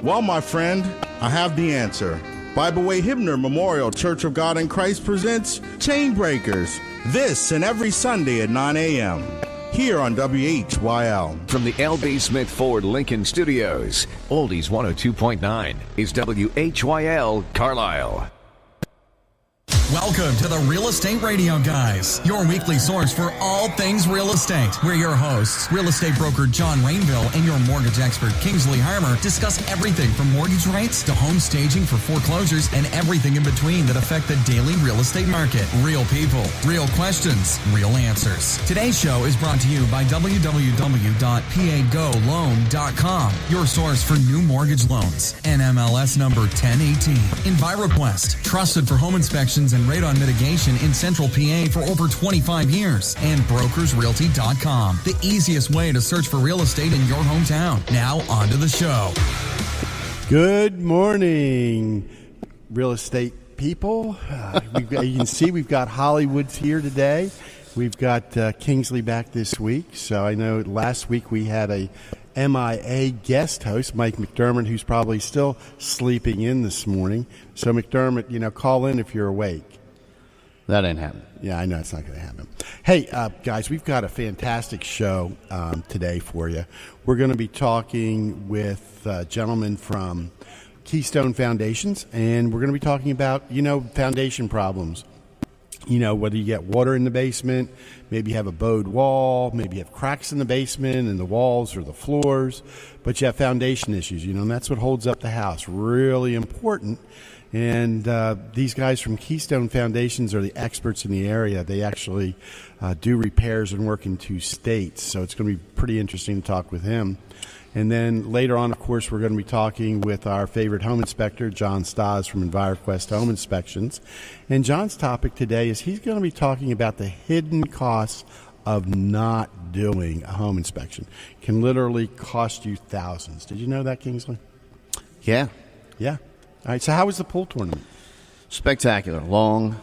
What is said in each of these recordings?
Well, my friend, I have the answer. Bible Way Hibner Memorial Church of God in Christ presents Chain Breakers, this and every Sunday at 9 a.m. here on WHYL. From the L.B. Smith Ford Lincoln Studios, Oldies 102.9 is WHYL Carlisle. Welcome to the Real Estate Radio Guys, your weekly source for all things real estate. We're your hosts, real estate broker John Rainville and your mortgage expert Kingsley Harmer discuss everything from mortgage rates to home staging for foreclosures and everything in between that affect the daily real estate market. Real people, real questions, real answers. Today's show is brought to you by www.pagoloan.com, your source for new mortgage loans. NMLS number 1018. EnviroQuest, trusted for home inspections and radon mitigation in Central PA for over 25 years. And brokersrealty.com, the easiest way to search for real estate in your hometown. Now, on to the show. Good morning, real estate people. You can see we've got Hollywood's here today. We've got Kingsley back this week. So I know last week we had a MIA guest host, Mike McDermott, who's probably still sleeping in this morning. So McDermott, call in if you're awake. That ain't happening. Yeah, I know it's not going to happen. Hey, guys, we've got a fantastic show today for you. We're going to be talking with a gentleman from Keystone Foundations, and we're going to be talking about, foundation problems. Whether you get water in the basement, maybe you have a bowed wall, maybe you have cracks in the basement and the walls or the floors, but you have foundation issues, and that's what holds up the house. Really important. And these guys from Keystone Foundations are the experts in the area. They actually do repairs and work in 2 states, so it's going to be pretty interesting to talk with him. And then later on, of course, we're going to be talking with our favorite home inspector, John Stas from EnviroQuest Home Inspections. And John's topic today is he's going to be talking about the hidden costs of not doing a home inspection. It can literally cost you thousands. Did you know that, Kingsley? Yeah. Yeah. All right, so how was the pool tournament? Spectacular. Long,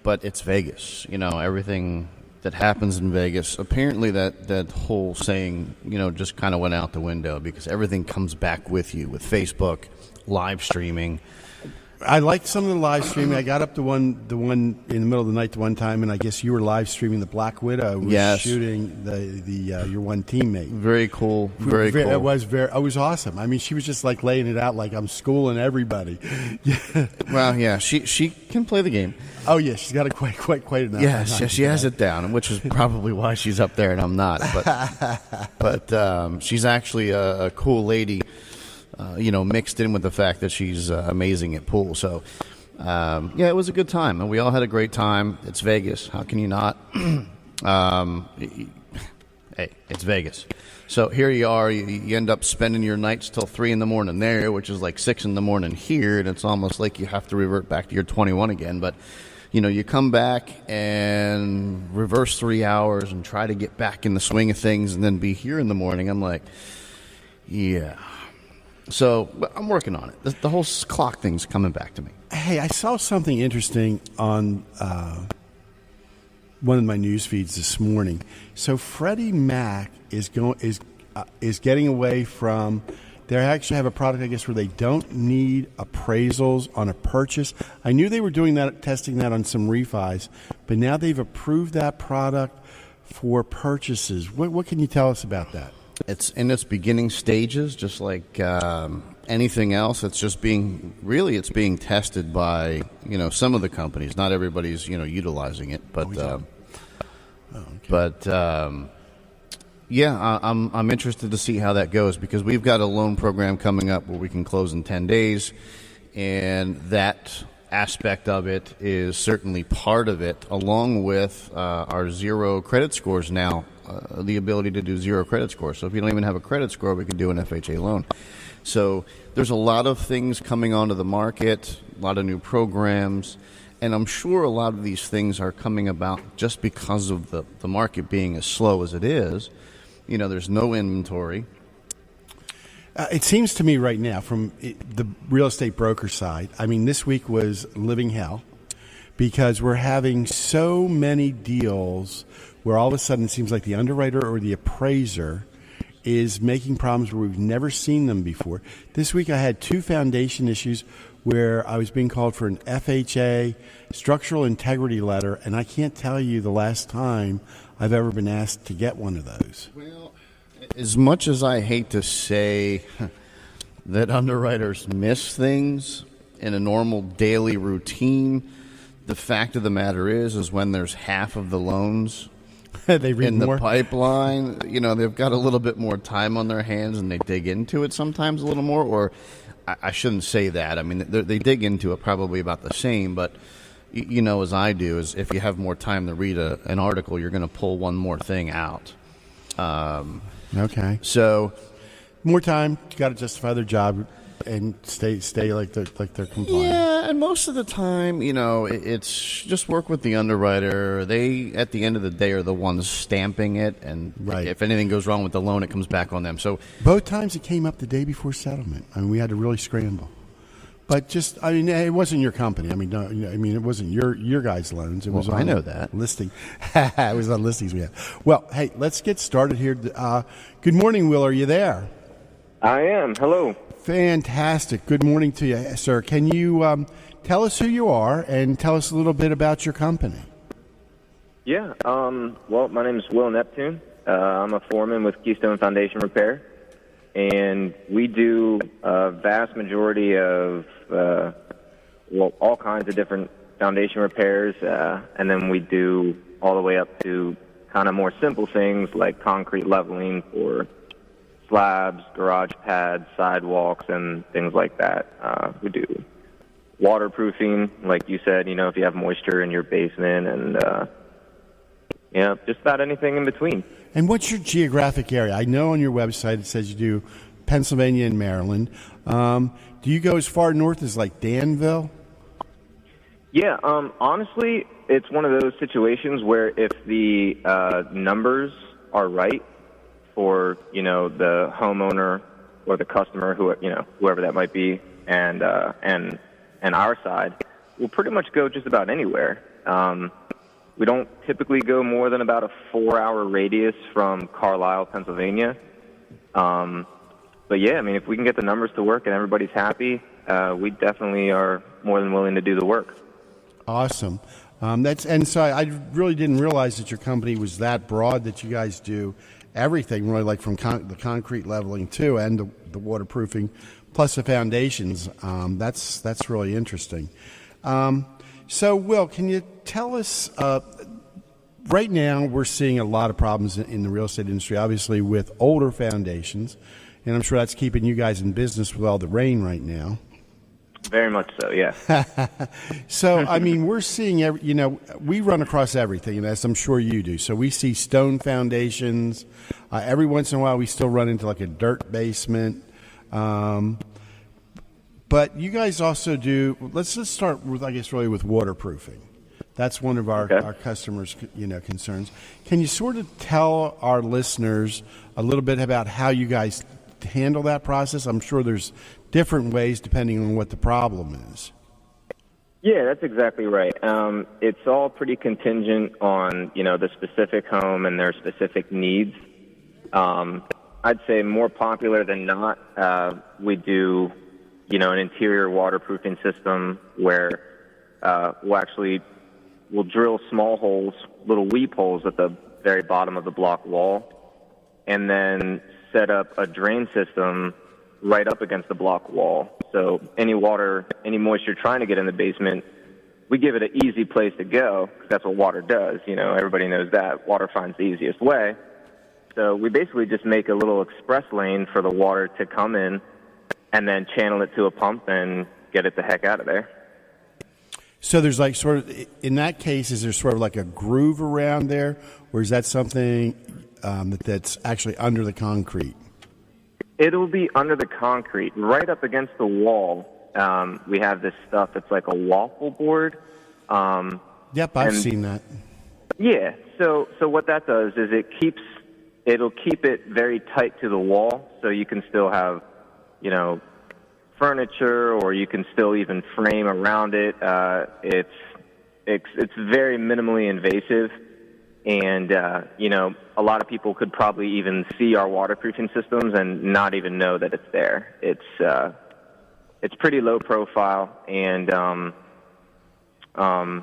but it's Vegas. Everything that happens in Vegas, apparently that whole saying, just kind of went out the window because everything comes back with you with Facebook, live streaming. I liked some of the live streaming. I got up to one in the middle of the night the one time, and I guess you were live streaming the Black Widow was shooting your one teammate. Very cool. Very cool. It was awesome. I mean, she was just like laying it out like I'm schooling everybody. Well, yeah, she can play the game. Oh yeah, she's got it quite enough. Yes, she has it down, which is probably why she's up there and I'm not. But she's actually a cool lady. Mixed in with the fact that she's amazing at pool. So, it was a good time, and we all had a great time. It's Vegas. How can you not? Hey, it's Vegas. So here you are. You end up spending your nights till 3 in the morning there, which is like 6 in the morning here, and it's almost like you have to revert back to your 21 again. But, you come back and reverse 3 hours and try to get back in the swing of things and then be here in the morning. I'm like, yeah. So I'm working on it. The whole clock thing's coming back to me. Hey, I saw something interesting on one of my news feeds this morning. So Freddie Mac is getting away from. They actually have a product, I guess, where they don't need appraisals on a purchase. I knew they were doing that, testing that on some refis, but now they've approved that product for purchases. What can you tell us about that? It's in its beginning stages, just like anything else. It's just being tested by some of the companies. Not everybody's utilizing it, but I'm interested to see how that goes because we've got a loan program coming up where we can close in 10 days, and that aspect of it is certainly part of it, along with our zero credit scores now. The ability to do zero credit score. So if you don't even have a credit score, we can do an FHA loan. So there's a lot of things coming onto the market, a lot of new programs, and I'm sure a lot of these things are coming about just because of the market being as slow as it is. There's no inventory. It seems to me right now from the real estate broker side, I mean, this week was living hell because we're having so many deals where all of a sudden it seems like the underwriter or the appraiser is making problems where we've never seen them before. This week I had 2 foundation issues where I was being called for an FHA structural integrity letter, and I can't tell you the last time I've ever been asked to get one of those. Well, as much as I hate to say that underwriters miss things in a normal daily routine, the fact of the matter is when there's half of the loans They read in more. the pipeline, they've got a little bit more time on their hands and they dig into it sometimes a little more, or I shouldn't say that. I mean, they dig into it probably about the same, but as I do, is if you have more time to read an article, you're going to pull one more thing out. Okay. So More time, you got to justify their job and stay like they're compliant. yeah, and most of the time, it's just work with the underwriter. They, at the end of the day, are the ones stamping it, and Right. if anything goes wrong with the loan, it comes back on them. So Both times it came up the day before settlement. I mean, we had to really scramble. But it wasn't your company. I mean, no, it wasn't your guys' loans. It was Well, on I know that. listing. It was on listings we had. Well, hey, let's get started here. Good morning, Will. Are you there? I am. Hello. Fantastic. Good morning to you, sir. Can you tell us who you are and tell us a little bit about your company? Yeah. Well, my name is Will Neptune. I'm a foreman with Keystone Foundation Repair, and we do a vast majority of all kinds of different foundation repairs, and then we do all the way up to kind of more simple things like concrete leveling for slabs, garage pads, sidewalks, and things like that. We do waterproofing, like you said, if you have moisture in your basement, and just about anything in between. And what's your geographic area? I know on your website it says you do Pennsylvania and Maryland. Do you go as far north as like Danville? Yeah, honestly, it's one of those situations where if the numbers are right for the homeowner or the customer, whoever that might be, and our side, we'll pretty much go just about anywhere. We don't typically go more than about a 4-hour radius from Carlisle, Pennsylvania. But yeah, I mean, if we can get the numbers to work and everybody's happy, we definitely are more than willing to do the work. Awesome. So I really didn't realize that your company was that broad, that you guys do everything, really, like from the concrete leveling too, and the waterproofing, plus the foundations. That's really interesting. So, Will, can you tell us? Right now, we're seeing a lot of problems in the real estate industry, obviously with older foundations, and I'm sure that's keeping you guys in business with all the rain right now. Very much so, yeah. So, I mean, we're seeing, we run across everything, and as I'm sure you do. So we see stone foundations. Every once in a while, we still run into like a dirt basement. But you guys also do, let's just start with, I guess, really with waterproofing. That's one of our customers, concerns. Can you sort of tell our listeners a little bit about how you guys handle that process? I'm sure there's different ways depending on what the problem is. Yeah, that's exactly right. It's all pretty contingent on, the specific home and their specific needs. I'd say more popular than not, we do, an interior waterproofing system where we'll drill small holes, little weep holes at the very bottom of the block wall, and then set up a drain system right up against the block wall. So any water, any moisture trying to get in the basement, we give it an easy place to go, because that's what water does. Everybody knows that. Water finds the easiest way. So we basically just make a little express lane for the water to come in and then channel it to a pump and get it the heck out of there. So there's like sort of, in that case, is there sort of like a groove around there, or is that something that's actually under the concrete? It'll be under the concrete, right up against the wall. We have this stuff that's like a waffle board. Yep, I've seen that. Yeah, so what that does is it'll keep it very tight to the wall, so you can still have, furniture, or you can still even frame around it. It's very minimally invasive, And, a lot of people could probably even see our waterproofing systems and not even know that it's there. It's pretty low profile, and by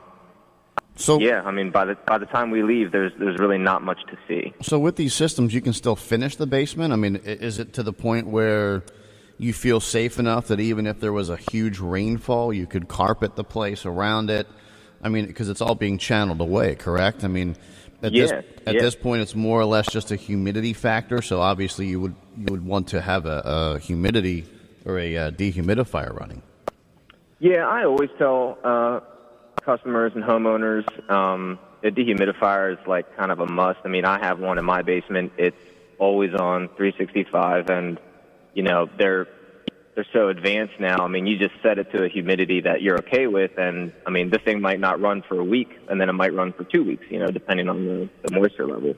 the time we leave, there's really not much to see. So with these systems, you can still finish the basement? I mean, is it to the point where you feel safe enough that even if there was a huge rainfall, you could carpet the place around it? I mean, because it's all being channeled away, correct? I mean, at this point, it's more or less just a humidity factor. So obviously, you would want to have a humidity or a dehumidifier running. Yeah, I always tell customers and homeowners a dehumidifier is like kind of a must. I mean, I have one in my basement. It's always on 365, and they're so advanced now. I mean, you just set it to a humidity that you're okay with, and I mean, this thing might not run for a week, and then it might run for 2 weeks, depending on the moisture level.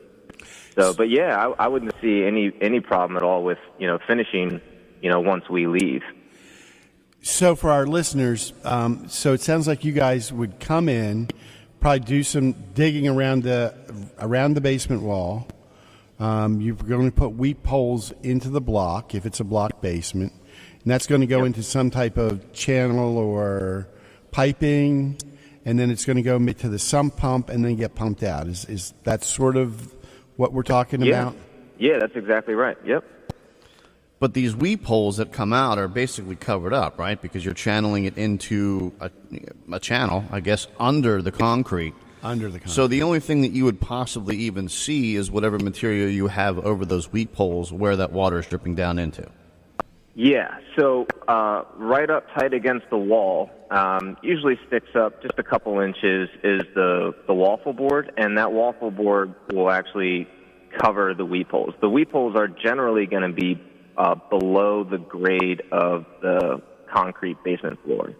So, but yeah, I wouldn't see any problem at all with finishing, once we leave. So for our listeners, so it sounds like you guys would come in, probably do some digging around the basement wall. You're going to put weep holes into the block if it's a block basement. And that's going to go into some type of channel or piping, and then it's going to go to the sump pump and then get pumped out. Is that sort of what we're talking about? Yeah, that's exactly right. Yep. But these weep holes that come out are basically covered up, right? Because you're channeling it into a channel, I guess, under the concrete. Under the concrete. So the only thing that you would possibly even see is whatever material you have over those weep holes where that water is dripping down into. Yeah, so right up tight against the wall, usually sticks up just a couple inches, is the waffle board, and that waffle board will actually cover the weep holes. The weep holes are generally going to be below the grade of the concrete basement floor.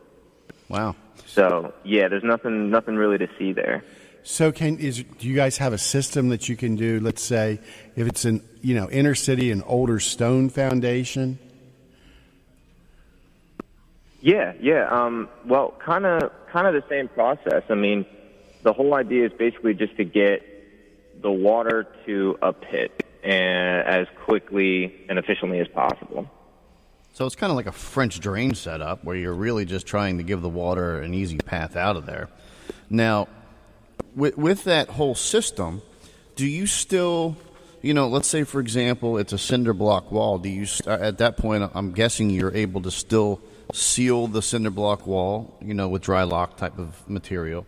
Wow. So, yeah, there's nothing really to see there. So do you guys have a system that you can do, let's say, if it's an inner city, an older stone foundation? Yeah. Well, kind of the same process. I mean, the whole idea is basically just to get the water to a pit as quickly and efficiently as possible. So it's kind of like a French drain setup where you're really just trying to give the water an easy path out of there. Now, with that whole system, do you still, let's say, for example, it's a cinder block wall. Do you, at that point, I'm guessing you're able to still seal the cinder block wall, with dry lock type of material.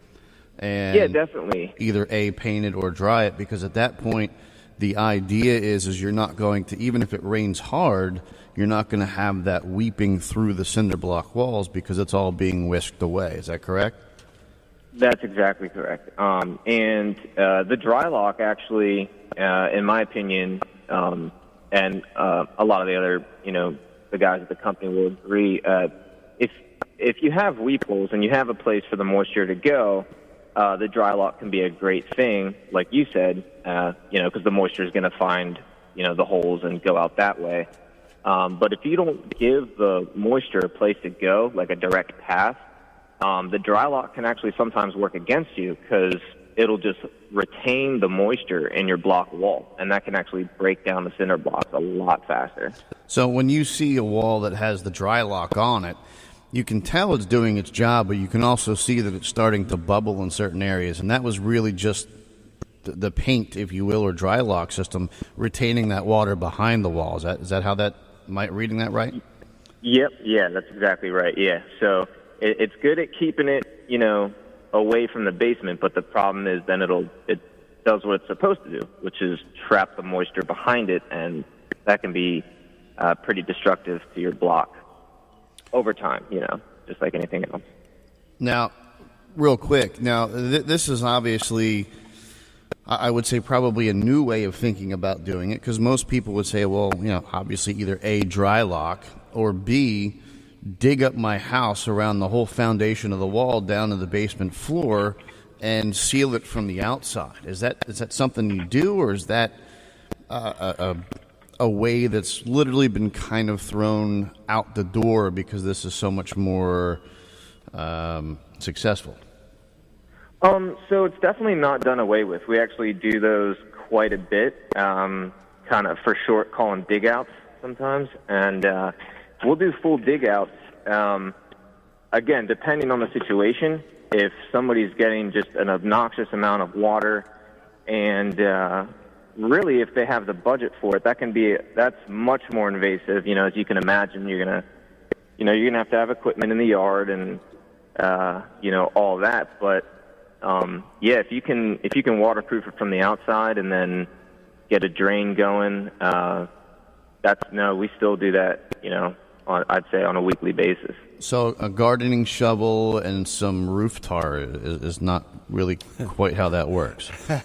And yeah, definitely. Either paint it or dry it, because at that point, the idea is you're not going to, even if it rains hard, you're not going to have that weeping through the cinder block walls because it's all being whisked away. Is that correct? That's exactly correct. And the dry lock actually, in my opinion, and a lot of the other, the guys at the company will agree, if you have weep holes and you have a place for the moisture to go, the dry lock can be a great thing, like you said, because the moisture is going to find, the holes and go out that way. But if you don't give the moisture a place to go, like a direct path, the dry lock can actually sometimes work against you because it'll just retain the moisture in your block wall, and that can actually break down the cinder blocks a lot faster. So when you see a wall that has the dry lock on it, you can tell it's doing its job, but you can also see that it's starting to bubble in certain areas, and that was really just the paint, if you will, or dry lock system retaining that water behind the wall. Is that how that, am I reading that right? Yep, yeah, that's exactly right, yeah. So it's good at keeping it, away from the basement, but the problem is then it does what it's supposed to do, which is trap the moisture behind it, and that can be pretty destructive to your block over time, just like anything else. Now, real quick, this is obviously, I would say, probably a new way of thinking about doing it, because most people would say, well, obviously either A, dry lock, or B, dig up my house around the whole foundation of the wall down to the basement floor and seal it from the outside. Is that something you do, or is that a way that's literally been kind of thrown out the door because this is so much more successful? So it's definitely not done away with. We actually do those quite a bit, kind of for short, call them dig outs sometimes. And we'll do full dig outs, again, depending on the situation. If somebody's getting just an obnoxious amount of water, and really if they have the budget for it, that's much more invasive. You know, as you can imagine, you're gonna have to have equipment in the yard and all that. But yeah, if you can waterproof it from the outside and then get a drain going, we still do that. I'd say on a weekly basis. So a gardening shovel and some roof tar is not really quite how that works. No,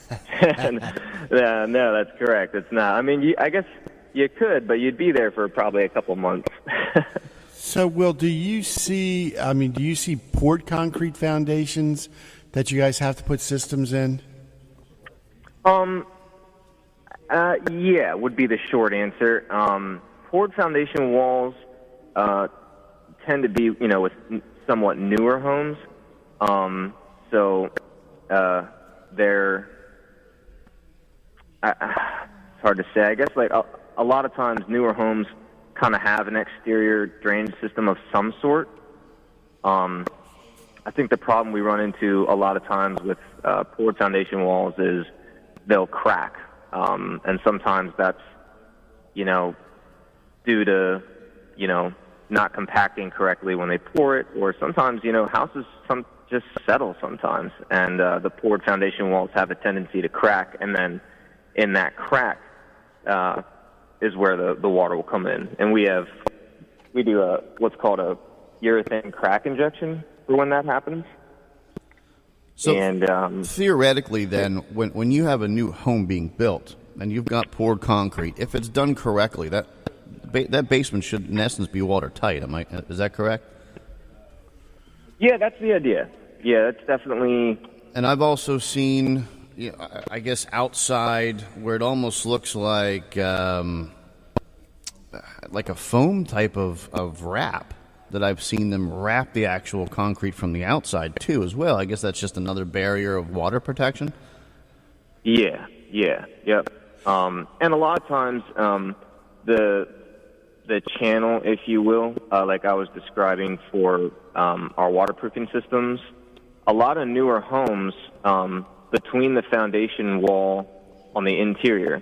that's correct. It's not. I mean, I guess you could, but you'd be there for probably a couple months. So, Will, do you see poured concrete foundations that you guys have to put systems in? Yeah, would be the short answer. Poured foundation walls tend to be, with somewhat newer homes. They're it's hard to say. I guess like a lot of times newer homes kind of have an exterior drainage system of some sort. I think the problem we run into a lot of times with poured foundation walls is they'll crack, and sometimes that's due to not compacting correctly when they pour it, or sometimes houses just settle sometimes, and the poured foundation walls have a tendency to crack, and then in that crack is where the water will come in. And we do what's called a urethane crack injection for when that happens. So and theoretically, then, when you have a new home being built and you've got poured concrete, if it's done correctly, that basement should, in essence, be watertight. Is that correct? Yeah, that's the idea. Yeah, that's definitely. And I've also seen, I guess, outside where it almost looks like a foam type of wrap that I've seen them wrap the actual concrete from the outside too, as well. I guess that's just another barrier of water protection. Yeah, yep. And a lot of times, the channel, if you will, like I was describing for our waterproofing systems, a lot of newer homes, between the foundation wall on the interior,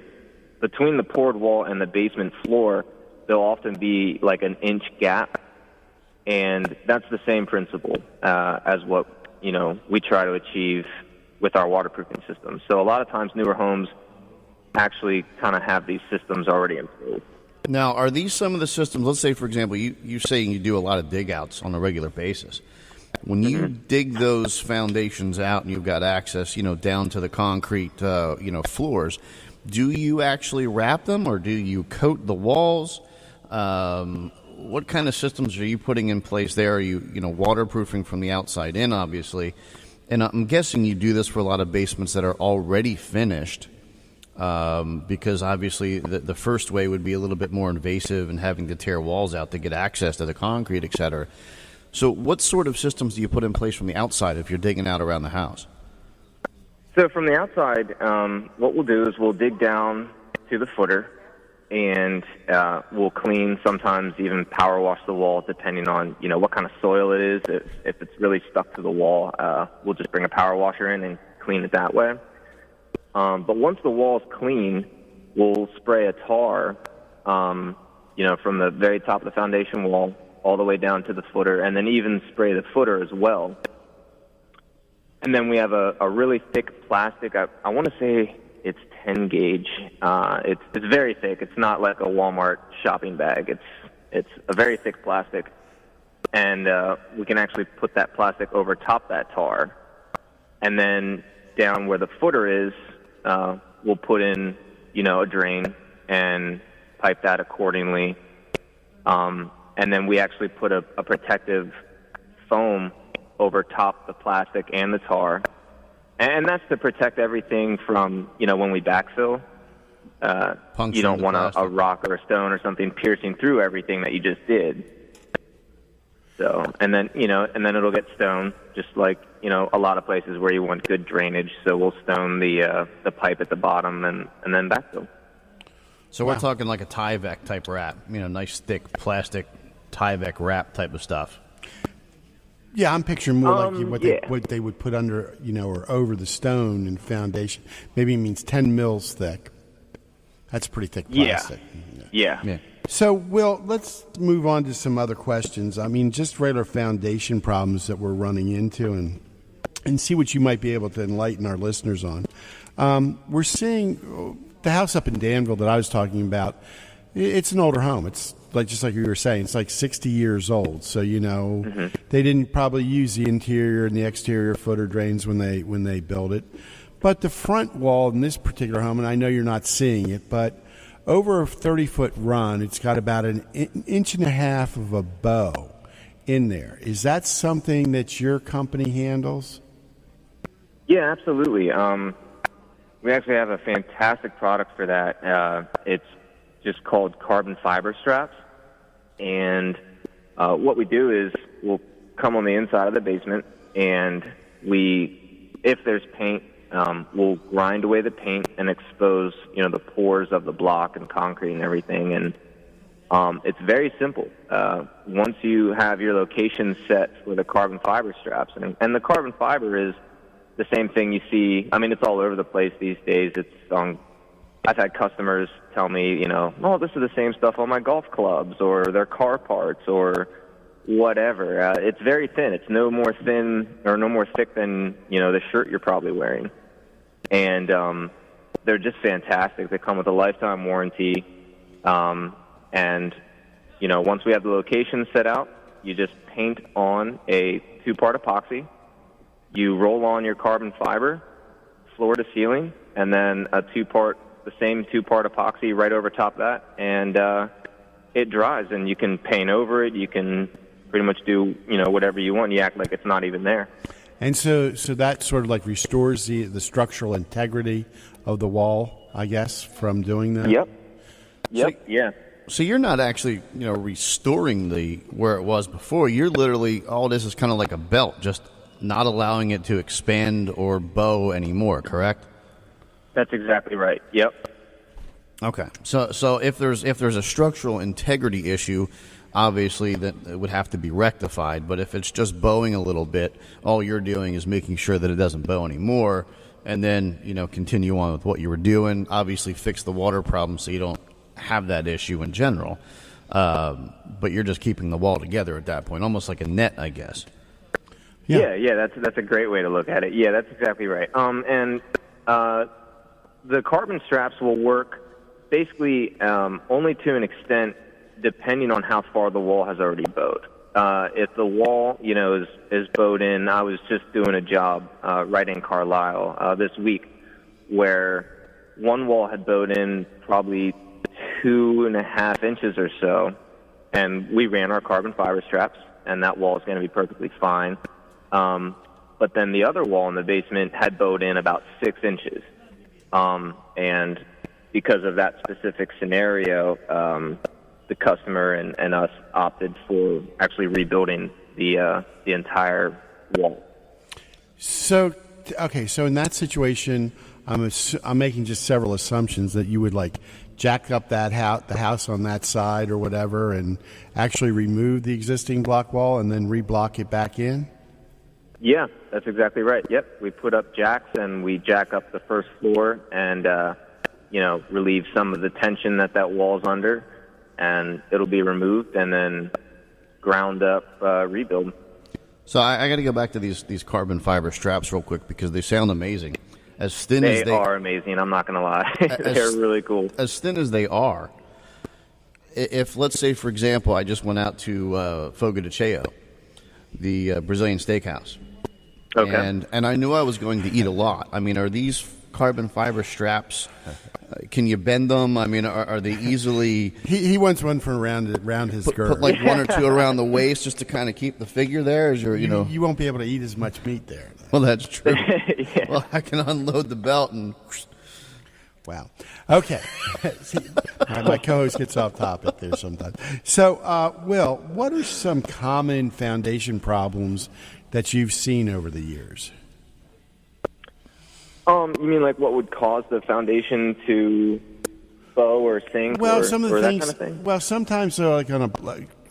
between the poured wall and the basement floor, there'll often be like an inch gap, and that's the same principle as what we try to achieve with our waterproofing systems. So a lot of times newer homes actually kind of have these systems already in place. Now, are these some of the systems? Let's say, for example, you're saying you do a lot of dig outs on a regular basis. When you dig those foundations out and you've got access, down to the concrete, floors, do you actually wrap them or do you coat the walls? What kind of systems are you putting in place there? Are you, waterproofing from the outside in, obviously? And I'm guessing you do this for a lot of basements that are already finished, because obviously the first way would be a little bit more invasive and having to tear walls out to get access to the concrete, et cetera. So what sort of systems do you put in place from the outside if you're digging out around the house? So from the outside, what we'll do is we'll dig down to the footer, and we'll clean, sometimes even power wash the wall, depending on what kind of soil it is. If it's really stuck to the wall, we'll just bring a power washer in and clean it that way. But once the wall's clean, we'll spray a tar, from the very top of the foundation wall all the way down to the footer, and then even spray the footer as well. And then we have a really thick plastic. I want to say it's 10 gauge. It's very thick. It's not like a Walmart shopping bag. It's a very thick plastic, and we can actually put that plastic over top that tar, and then down where the footer is, we'll put in a drain and pipe that accordingly. And then we actually put a protective foam over top the plastic and the tar. And that's to protect everything from, when we backfill. You don't want a rock or a stone or something piercing through everything that you just did. So, and then it'll get stone, just like, a lot of places where you want good drainage. So we'll stone the pipe at the bottom and then backfill. So we're talking like a Tyvek type wrap, nice thick plastic Tyvek wrap type of stuff. Yeah, I'm picturing more like what they would put under, or over the stone and foundation. Maybe it means 10 mils thick. That's pretty thick plastic. Yeah. So, Will, let's move on to some other questions. I mean, just regular foundation problems that we're running into and see what you might be able to enlighten our listeners on. We're seeing the house up in Danville that I was talking about. It's an older home. It's just like you were saying, it's like 60 years old. So, they didn't probably use the interior and the exterior footer drains when they built it. But the front wall in this particular home, and I know you're not seeing it, but over a 30-foot run, it's got about an inch and a half of a bow in there. Is that something that your company handles? Yeah, absolutely. We actually have a fantastic product for that. It's just called carbon fiber straps. And what we do is we'll come on the inside of the basement, and if there's paint, we'll grind away the paint and expose, the pores of the block and concrete and everything. And it's very simple. Once you have your location set for the carbon fiber straps, and the carbon fiber is the same thing you see. I mean, it's all over the place these days. I've had customers tell me, this is the same stuff on my golf clubs or their car parts or whatever. It's very thin. It's no more thin or no more thick than, the shirt you're probably wearing. And they're just fantastic. They come with a lifetime warranty. And, once we have the location set out, you just paint on a 2-part epoxy. You roll on your carbon fiber, floor to ceiling, and then the same 2-part epoxy right over top of that, and it dries, and you can paint over it. You can pretty much do, whatever you want. You act like it's not even there. And so that sort of like restores the structural integrity of the wall, I guess, from doing that? Yep. Yeah. So you're not actually, restoring where it was before. You're literally, all this is kind of like a belt, just not allowing it to expand or bow anymore, correct? That's exactly right. Yep. Okay. So if there's a structural integrity issue, obviously that it would have to be rectified. But if it's just bowing a little bit, all you're doing is making sure that it doesn't bow anymore, and then continue on with what you were doing. Obviously, fix the water problem so you don't have that issue in general. But you're just keeping the wall together at that point, almost like a net, I guess. Yeah. That's a great way to look at it. Yeah, that's exactly right. The carbon straps will work basically only to an extent, depending on how far the wall has already bowed. If the wall, is bowed in, I was just doing a job right in Carlisle this week where one wall had bowed in probably 2.5 inches or so, and we ran our carbon fiber straps, and that wall is going to be perfectly fine. But then the other wall in the basement had bowed in about 6 inches. And because of that specific scenario, the customer and us opted for actually rebuilding the entire wall. So in that situation, I'm making just several assumptions that you would jack up the house on that side or whatever, and actually remove the existing block wall and then reblock it back in. Yeah, that's exactly right. Yep, we put up jacks and we jack up the first floor and relieve some of the tension that wall's under, and it'll be removed and then ground up rebuild. So I got to go back to these carbon fiber straps real quick because they sound amazing. As thin as they are amazing, I'm not going to lie. They're really cool. As thin as they are, if, let's say, for example, I just went out to Fogo de Chao, the Brazilian steakhouse, okay, and I knew I was going to eat a lot. I mean, are these carbon fiber straps, can you bend them? I mean, are they easily... He wants one for around his girdle. Put like one or two around the waist just to kind of keep the figure there? You won't be able to eat as much meat there. Well, that's true. Yeah. Well, I can unload the belt and... Wow. Okay. See, my co-host gets off topic there sometimes. So, Will, what are some common foundation problems that you've seen over the years? You mean like what would cause the foundation to bow or sink? Well, or, some of the or things. That kind of thing? Well, sometimes they're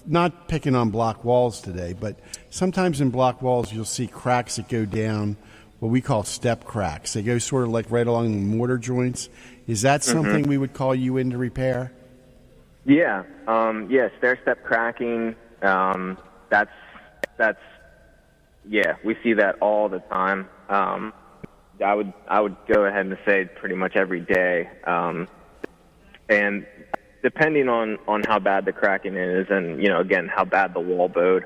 not picking on block walls today, but sometimes in block walls you'll see cracks that go down, what we call step cracks. They go sort of like right along the mortar joints. Is that something we would call you in to repair? Yeah. Stair step cracking. That's we see that all the time. I would go ahead and say pretty much every day. And depending on how bad the cracking is and, again, how bad the wall bowed,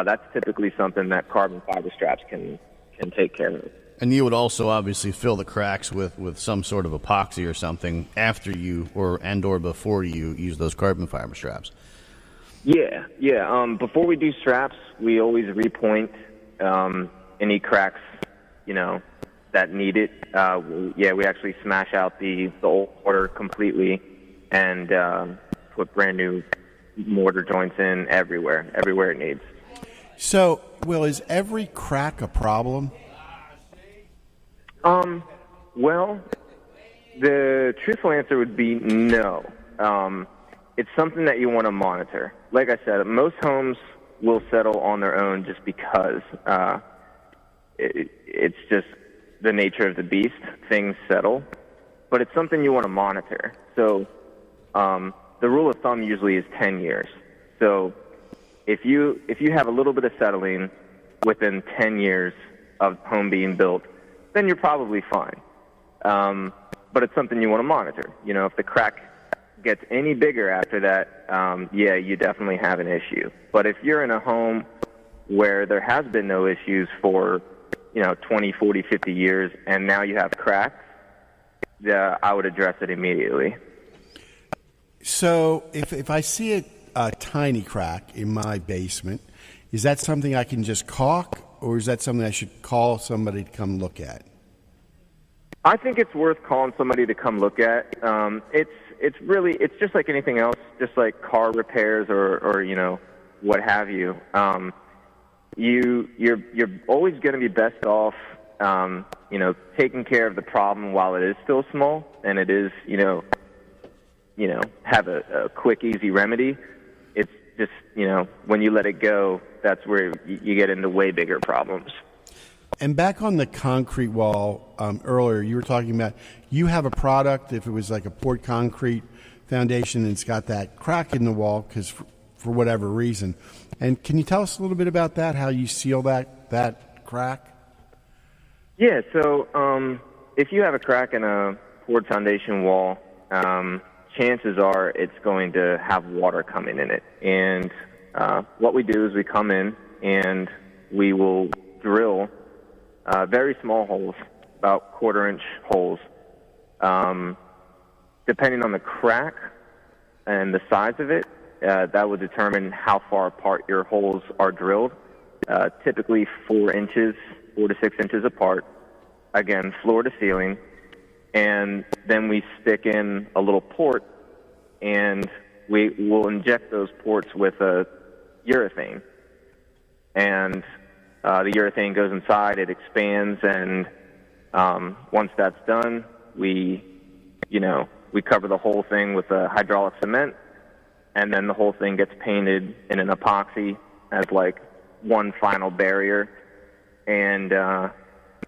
that's typically something that carbon fiber straps can take care of. And you would also obviously fill the cracks with some sort of epoxy or something after you or before you use those carbon fiber straps. Yeah. Before we do straps, we always repoint any cracks, that need it. We actually smash out the old mortar completely and put brand new mortar joints in everywhere it needs. So, Will, is every crack a problem? Well, the truthful answer would be no. It's something that you want to monitor. Like I said, most homes will settle on their own just because it's just the nature of the beast. Things settle. But it's something you want to monitor. So the rule of thumb usually is 10 years. So if you have a little bit of settling within 10 years of home being built, then you're probably fine. But it's something you want to monitor. If the crack gets any bigger after that, you definitely have an issue. But if you're in a home where there has been no issues for 20, 40, 50 years, and now you have cracks, I would address it immediately. So if I see a tiny crack in my basement, is that something I can just caulk, or is that something I should call somebody to come look at? I think it's worth calling somebody to come look at. It's just like anything else, just like car repairs or what have you. You're always going to be best off taking care of the problem while it is still small and it is have a quick, easy remedy. It's just, when you let it go, that's where you get into way bigger problems. And back on the concrete wall, earlier you were talking about you have a product, if it was like a poured concrete foundation and it's got that crack in the wall because for whatever reason. And can you tell us a little bit about that, how you seal that crack? Yeah, so if you have a crack in a poured foundation wall, chances are it's going to have water coming in it. And what we do is we come in and we will drill very small holes, about quarter-inch holes. Depending on the crack and the size of it, that will determine how far apart your holes are drilled. Typically 4 to 6 inches apart. Again, floor to ceiling. And then we stick in a little port, and we will inject those ports with a urethane. And the urethane goes inside, it expands, and once that's done, we cover the whole thing with a hydraulic cement, and then the whole thing gets painted in an epoxy as like one final barrier, and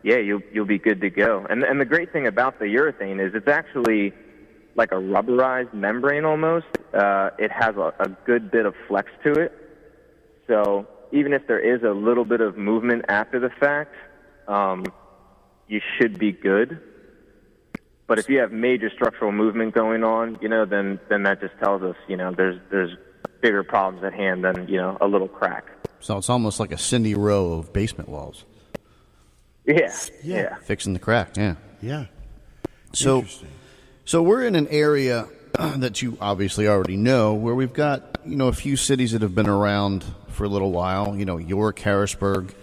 you'll be good to go. And the great thing about the urethane is it's actually like a rubberized membrane almost. It has a good bit of flex to it, so even if there is a little bit of movement after the fact, you should be good. But if you have major structural movement going on, then that just tells us, there's bigger problems at hand than, a little crack. So it's almost like a Cindy Row of basement walls. Yeah. Fixing the crack, yeah. Yeah. So we're in an area that you obviously already know where we've got, a few cities that have been around for a little while, York, Harrisburg,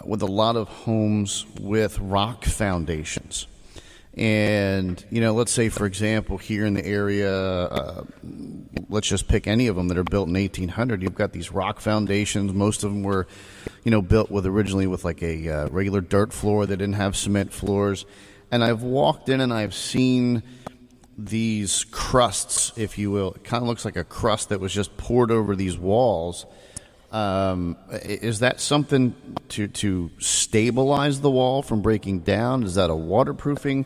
with a lot of homes with rock foundations. And, let's say, for example, here in the area, let's just pick any of them that are built in 1800. You've got these rock foundations. Most of them were, built originally with like a regular dirt floor. They didn't have cement floors. And I've walked in and I've seen these crusts, if you will. It kind of looks like a crust that was just poured over these walls. Is that something to stabilize the wall from breaking down? Is that a waterproofing?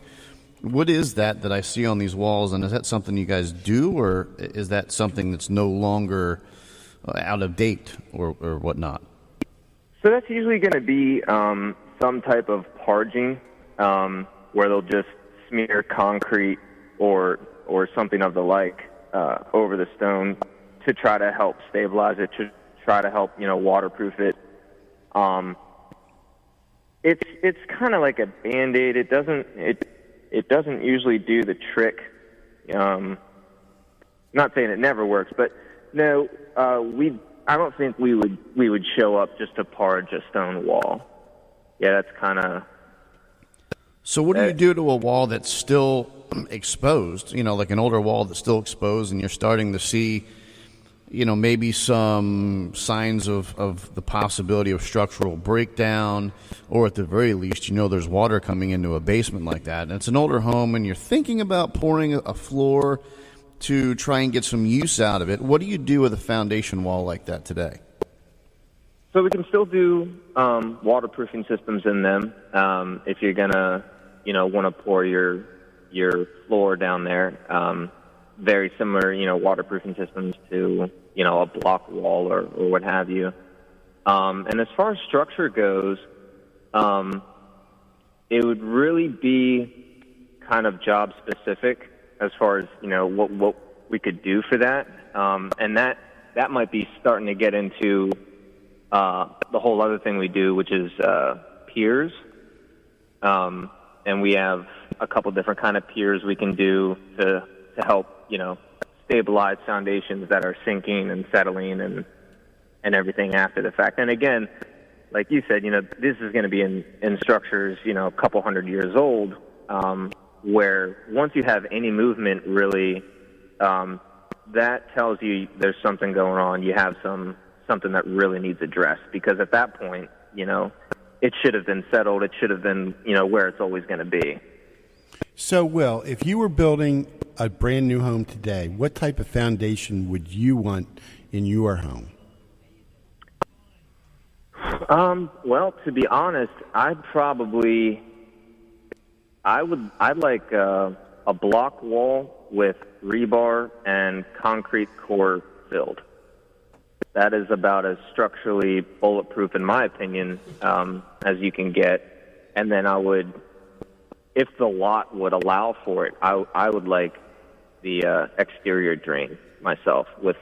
What is that I see on these walls, and is that something you guys do, or is that something that's no longer out of date or whatnot? So that's usually going to be some type of parging, where they'll just smear concrete or something of the like over the stone to try to help stabilize it, to try to help waterproof it. It's kind of like a Band-Aid. It doesn't usually do the trick. Not saying it never works, but no, I don't think we would show up just to parge a stone wall. Yeah, that's kind of. So what do you do to a wall that's still exposed? Like an older wall that's still exposed, and you're starting to see, maybe some signs of the possibility of structural breakdown, or at the very least, there's water coming into a basement like that. And it's an older home, and you're thinking about pouring a floor to try and get some use out of it. What do you do with a foundation wall like that today? So we can still do waterproofing systems in them. If you're gonna, want to pour your floor down there, very similar, waterproofing systems to, a block wall or what have you. And as far as structure goes, it would really be kind of job specific as far as, what we could do for that. And that might be starting to get into the whole other thing we do, which is piers. And we have a couple different kind of piers we can do to help, stabilize foundations that are sinking and settling and everything after the fact. And again, like you said, this is going to be in structures, a couple hundred years old, where once you have any movement, really, that tells you there's something going on. You have something that really needs addressed, because at that point, it should have been settled. It should have been, where it's always going to be. So, Will, if you were building a brand new home today, what type of foundation would you want in your home? Well, to be honest, I'd like a block wall with rebar and concrete core filled. That is about as structurally bulletproof, in my opinion, as you can get. And then I would, if the lot would allow for it, I would like the exterior drain myself with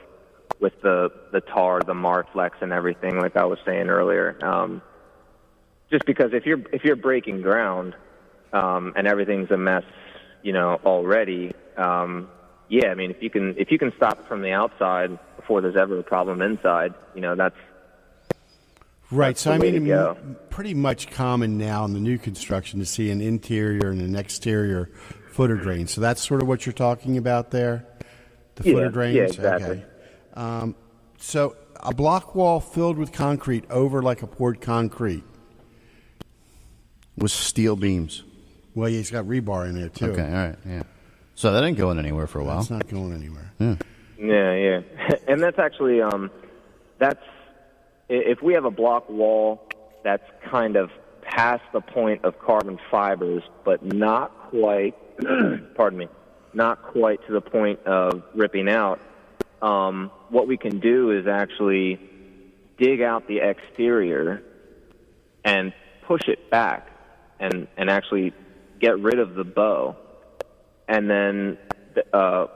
the tar, the Marflex, and everything, like I was saying earlier. Just because if you're breaking ground and everything's a mess, already. Yeah, I mean, if you can stop it from the outside before there's ever a problem inside, that's right. So I mean, pretty much common now in the new construction to see an interior and an exterior footer drain. So that's sort of what you're talking about there, the footer drains. Yeah, exactly. Okay. So a block wall filled with concrete over like a poured concrete with steel beams. Well, he's got rebar in there too. Okay, all right, yeah. So that ain't going anywhere for a while. It's not going anywhere. Yeah. And that's actually if we have a block wall that's kind of past the point of carbon fibers, but not quite, not quite to the point of ripping out. What we can do is actually dig out the exterior and push it back and actually get rid of the bow. And then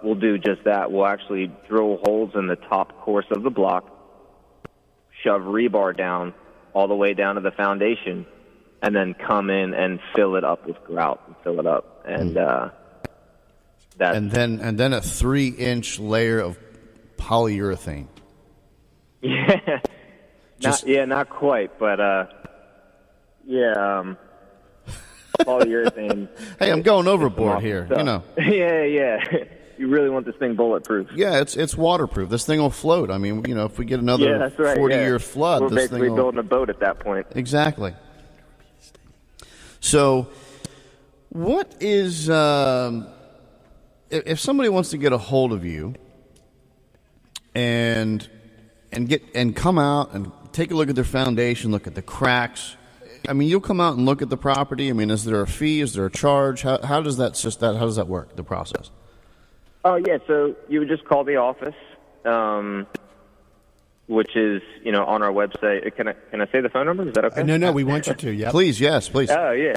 we'll do just that. We'll actually drill holes in the top course of the block, shove rebar down all the way down to the foundation, and then come in and fill it up with grout and fill it up. And and then a 3-inch layer of polyurethane. Yeah, not quite, but polyurethane. Hey, I'm going overboard here. So, you know. Yeah. You really want this thing bulletproof. Yeah, it's waterproof. This thing will float. I mean, if we get another 40-year flood, we're this basically thing will... building a boat at that point. Exactly. So, what is if somebody wants to get a hold of you and come out and take a look at their foundation, look at the cracks? I mean, you'll come out and look at the property. I mean, is there a fee? Is there a charge? How does that work? The process? Oh yeah, so you would just call the office, which is on our website. Can I say the phone number? Is that okay? No, we want you to. Yeah. Please, yes, please. Oh yeah,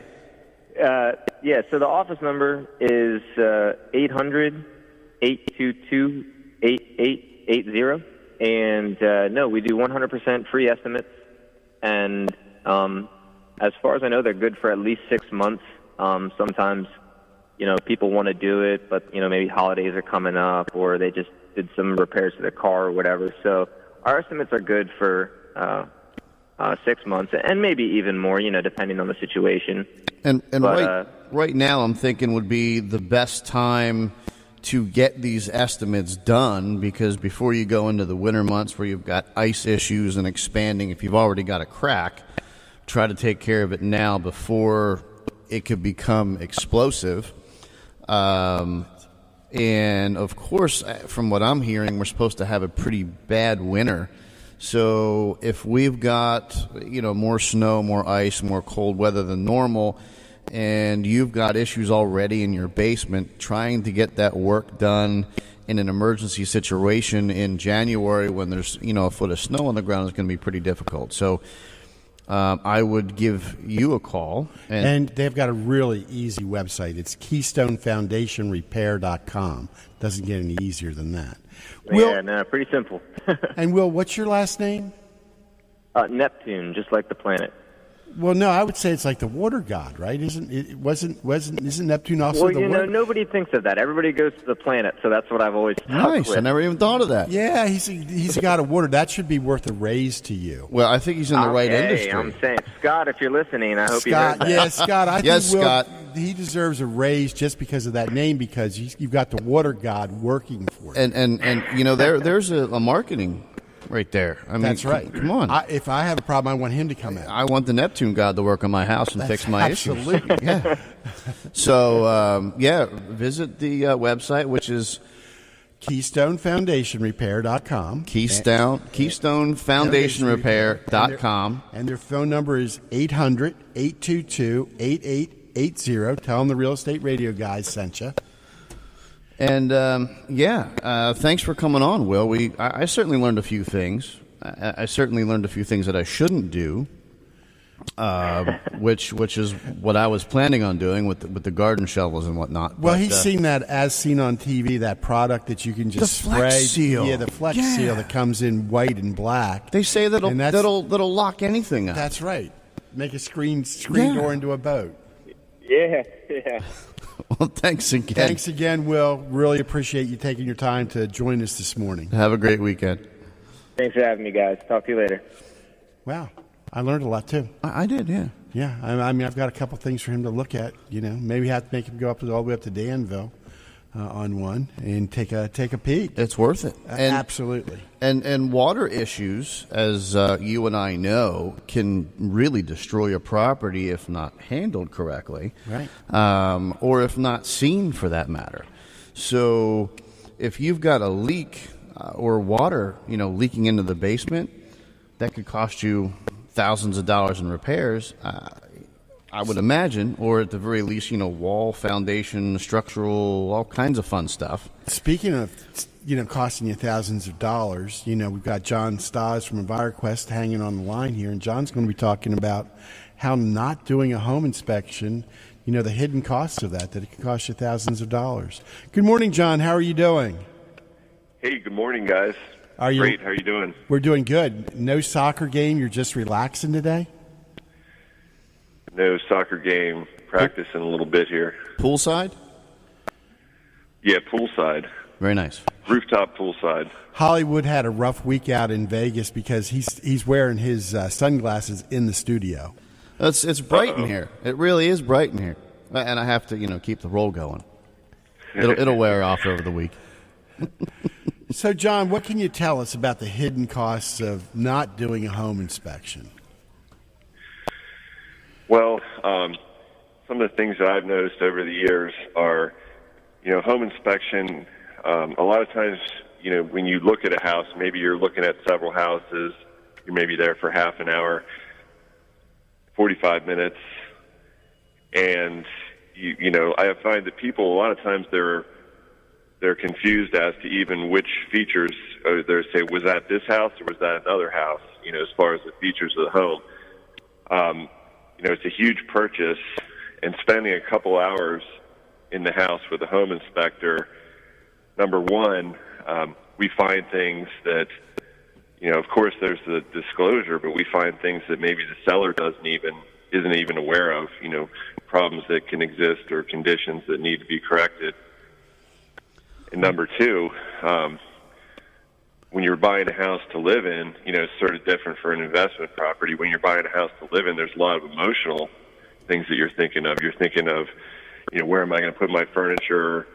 yeah. So the office number is 800-822-8880, and no, we do 100% free estimates, and as far as I know, they're good for at least 6 months. Sometimes, people want to do it, but, maybe holidays are coming up or they just did some repairs to their car or whatever. So our estimates are good for 6 months and maybe even more, depending on the situation. And right now I'm thinking would be the best time to get these estimates done, because before you go into the winter months where you've got ice issues and expanding, if you've already got a crack, try to take care of it now before it could become explosive. And of course, from what I'm hearing, we're supposed to have a pretty bad winter. So if we've got, more snow, more ice, more cold weather than normal, and you've got issues already in your basement, trying to get that work done in an emergency situation in January when there's, a foot of snow on the ground is going to be pretty difficult. So I would give you a call. And they've got a really easy website. It's KeystoneFoundationRepair.com. Doesn't get any easier than that. Yeah, no, pretty simple. And Will, what's your last name? Neptune, just like the planet. Well, no, I would say it's like the water god, right? Isn't Neptune also the water? Nobody thinks of that. Everybody goes to the planet, so that's what I've always stuck Nice. with. I never even thought of that. Yeah, he's a god of water. That should be worth a raise to you. Well, I think he's in the right industry. I'm saying, Scott, if you're listening, I hope you heard that. Yeah, Scott, I Yes, think Scott. he deserves a raise just because of that name, because you've got the water god working for you. And there's a marketing right there. I mean, that's right. Come on. If I have a problem, I want him to come in. I want the Neptune god to work on my house and fix my issues. Absolutely. Yeah. So, visit the website, which is KeystoneFoundationRepair.com. KeystoneFoundationRepair.com. And their phone number is 800-822-8880. Tell them the Real Estate Radio guys sent you. And, thanks for coming on, Will. I certainly learned a few things. I certainly learned a few things that I shouldn't do, which is what I was planning on doing with the garden shovels and whatnot. Well, he's seen that as seen on TV, that product that you can just the Flex Seal. Yeah, the Flex Seal that comes in white and black. They say that'll lock anything up. That's right. Make a screen door into a boat. Yeah. Well, thanks again. Thanks again, Will. Really appreciate you taking your time to join us this morning. Have a great weekend. Thanks for having me, guys. Talk to you later. Wow. I learned a lot, too. I did, yeah. Yeah. I mean, I've got a couple things for him to look at. Maybe have to make him go all the way up to Danville on one and take a peek. It's worth it. Absolutely. And water issues, as you and I know, can really destroy a property if not handled correctly. Right. Or if not seen, for that matter. So if you've got a leak or water, leaking into the basement, that could cost you thousands of dollars in repairs, I would imagine, or at the very least, wall, foundation, structural, all kinds of fun stuff. Speaking of, costing you thousands of dollars, we've got John Stas from EnviroQuest hanging on the line here, and John's going to be talking about how not doing a home inspection, the hidden costs of that it can cost you thousands of dollars. Good morning, John. How are you doing? Hey, good morning, guys. Great. How are you doing? We're doing good. No soccer game. You're just relaxing today? No soccer game. Practicing a little bit here. Poolside? Yeah, poolside. Very nice. Rooftop poolside. Hollywood had a rough week out in Vegas because he's wearing his sunglasses in the studio. It's bright in here. It really is bright in here. And I have to, keep the roll going. It'll wear off over the week. So, John, what can you tell us about the hidden costs of not doing a home inspection? Well, some of the things that I've noticed over the years are, home inspection. A lot of times, when you look at a house, maybe you're looking at several houses. You're maybe there for half an hour, 45 minutes, and I find that people a lot of times they're confused as to even which features they say, was that this house or was that another house? As far as the features of the home. It's a huge purchase, and spending a couple hours in the house with a home inspector, number one, we find things that, of course there's the disclosure, but we find things that maybe the seller isn't even aware of, problems that can exist or conditions that need to be corrected. And number two, when you're buying a house to live in, it's sort of different for an investment property. When you're buying a house to live in, there's a lot of emotional things that you're thinking of. You're thinking of, where am I going to put my furniture?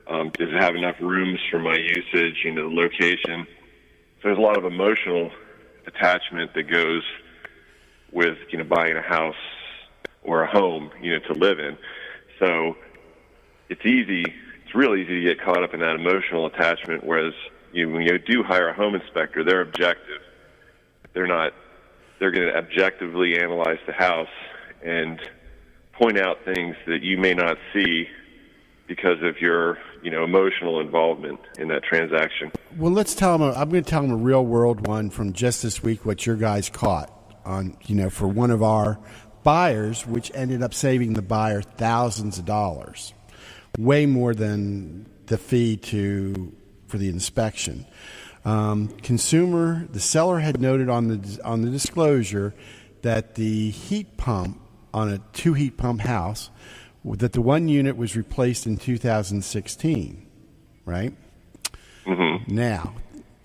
Does it have enough rooms for my usage? The location. So there's a lot of emotional attachment that goes with, buying a house or a home, to live in. So it's real easy to get caught up in that emotional attachment, whereas when you do hire a home inspector, they're objective. They're going to objectively analyze the house and point out things that you may not see because of your, emotional involvement in that transaction. Well, let's tell them. I'm going to tell them a real world one from just this week. What your guys caught on, for one of our buyers, which ended up saving the buyer thousands of dollars, way more than the fee for the inspection. The seller had noted on the disclosure that the heat pump on a 2-heat pump house, that the one unit was replaced in 2016, right? Mm-hmm. Now,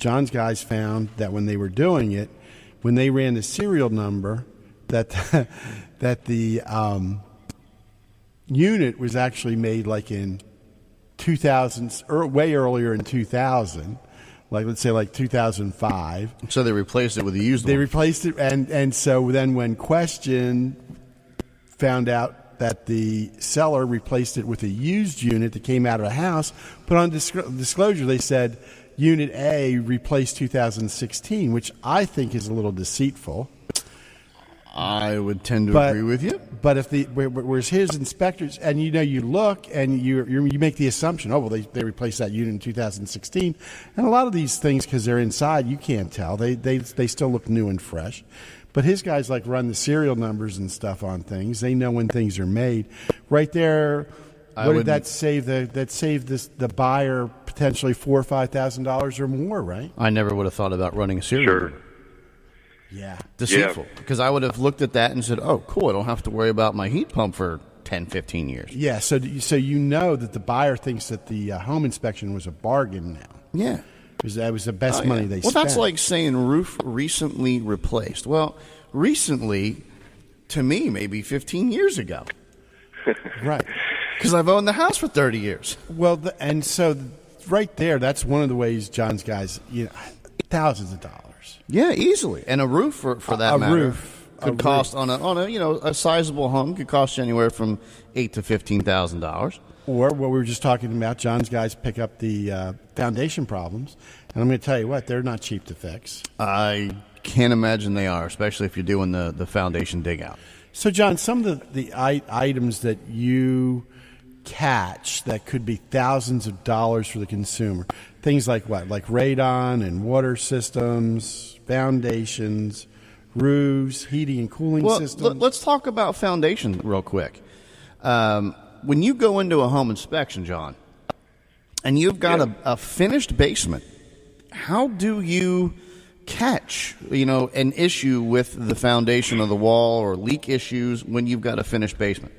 John's guys found that when they were doing it, when they ran the serial number, that the unit was actually made like in 2000, or way earlier in 2000, like let's say like 2005. So they replaced it with a used one. They replaced it, and so then when questioned, found out that the seller replaced it with a used unit that came out of a house, but on disclosure they said Unit A replaced 2016, which I think is a little deceitful. I would tend to agree with you. But whereas his inspectors, and you look and you make the assumption, they replaced that unit in 2016, and a lot of these things, because they're inside, you can't tell. They still look new and fresh. But his guys run the serial numbers and stuff on things. They know when things are made. Right there, did that save? That saved the buyer potentially $4,000 or $5,000 or more, right? I never would have thought about running a serial number. Yeah. Deceitful. Because I would have looked at that and said, oh, cool, I don't have to worry about my heat pump for 10, 15 years. Yeah, so that the buyer thinks that the home inspection was a bargain now. Yeah. Because that was the best money they spent. Well, that's like saying roof recently replaced. Well, recently, to me, maybe 15 years ago. Right. Because I've owned the house for 30 years. Well, so right there, that's one of the ways John's guys, thousands of dollars. Yeah, easily. And a roof, for that matter, could cost on a sizable home could cost you anywhere from $8,000 to $15,000. Or what we were just talking about, John's guys pick up the foundation problems, and I'm going to tell you what, they're not cheap to fix. I can't imagine they are, especially if you're doing the foundation dig out. So, John, some of the items that you catch that could be thousands of dollars for the consumer, things like what? Like radon and water systems, foundations, roofs, heating and cooling systems. Let's talk about foundation real quick. When you go into a home inspection, John, and you've got a finished basement, how do you catch, an issue with the foundation of the wall or leak issues when you've got a finished basement?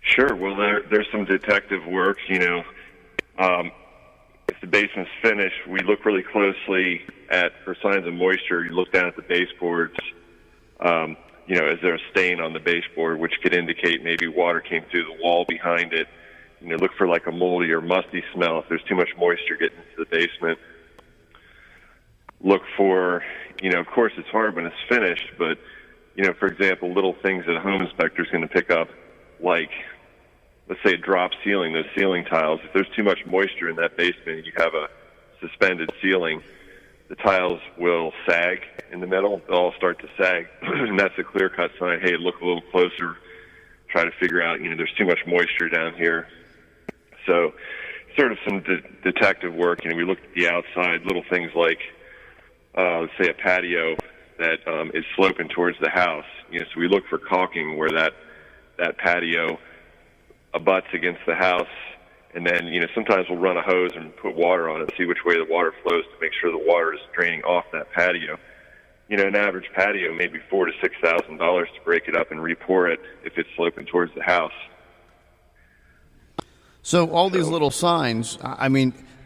Sure. Well, there's some detective work, If the basement's finished, we look really closely for signs of moisture. You look down at the baseboards. is there a stain on the baseboard, which could indicate maybe water came through the wall behind it. Look for like a moldy or musty smell if there's too much moisture getting into the basement. Look for, of course it's hard when it's finished, but, for example, little things that a home inspector is going to pick up, like, let's say a drop ceiling, those ceiling tiles. If there's too much moisture in that basement and you have a suspended ceiling, the tiles will sag in the middle. They'll all start to sag, and that's a clear-cut sign. Hey, look a little closer. Try to figure out, there's too much moisture down here. So sort of some detective work. We look at the outside, little things like, let's say a patio that is sloping towards the house. So we look for caulking where that patio abuts against the house. And then, sometimes we'll run a hose and put water on it, see which way the water flows to make sure the water is draining off that patio. An average patio, maybe $4,000 to $6,000 to break it up and re-pour it if it's sloping towards the house. So all these little signs,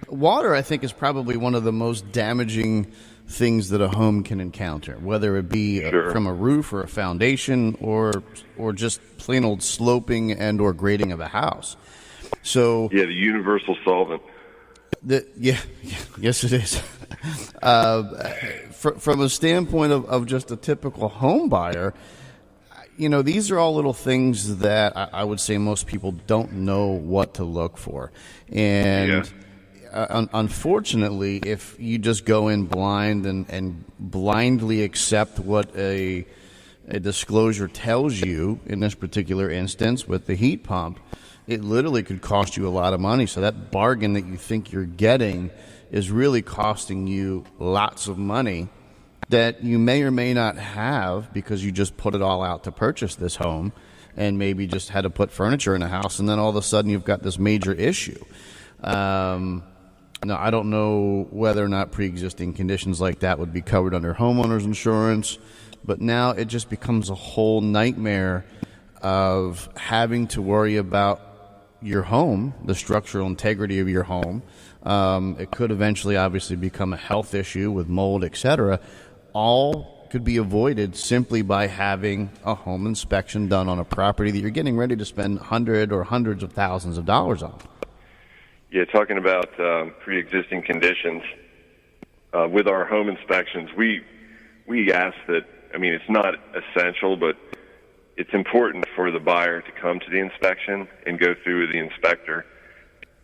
water, I think, is probably one of the most damaging things that a home can encounter, whether it be from a roof or a foundation or just plain old sloping and or grading of a house. So the universal solvent. Yes, it is. From a standpoint of just a typical home buyer, these are all little things that I would say most people don't know what to look for. And unfortunately, if you just go in blind and blindly accept what a disclosure tells you, in this particular instance with the heat pump, it literally could cost you a lot of money. So that bargain that you think you're getting is really costing you lots of money that you may or may not have because you just put it all out to purchase this home and maybe just had to put furniture in the house, and then all of a sudden you've got this major issue. Now, I don't know whether or not pre-existing conditions like that would be covered under homeowners insurance, but now it just becomes a whole nightmare of having to worry about your home, the structural integrity of your home. It could eventually obviously become a health issue with mold, etc. All could be avoided simply by having a home inspection done on a property that you're getting ready to spend hundreds of thousands of dollars on. Yeah, talking about pre-existing conditions, with our home inspections, we ask that, it's not essential, but it's important for the buyer to come to the inspection and go through with the inspector,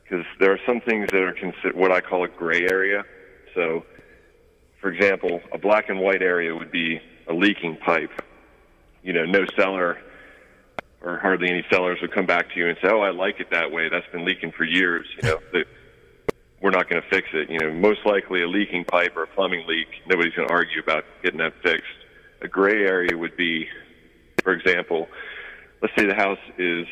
because there are some things that are considered what I call a gray area. So, for example, a black and white area would be a leaking pipe. No seller or hardly any sellers would come back to you and say, "Oh, I like it that way. That's been leaking for years. We're not going to fix it." Most likely a leaking pipe or a plumbing leak, nobody's going to argue about getting that fixed. A gray area would be, for example, let's say the house is,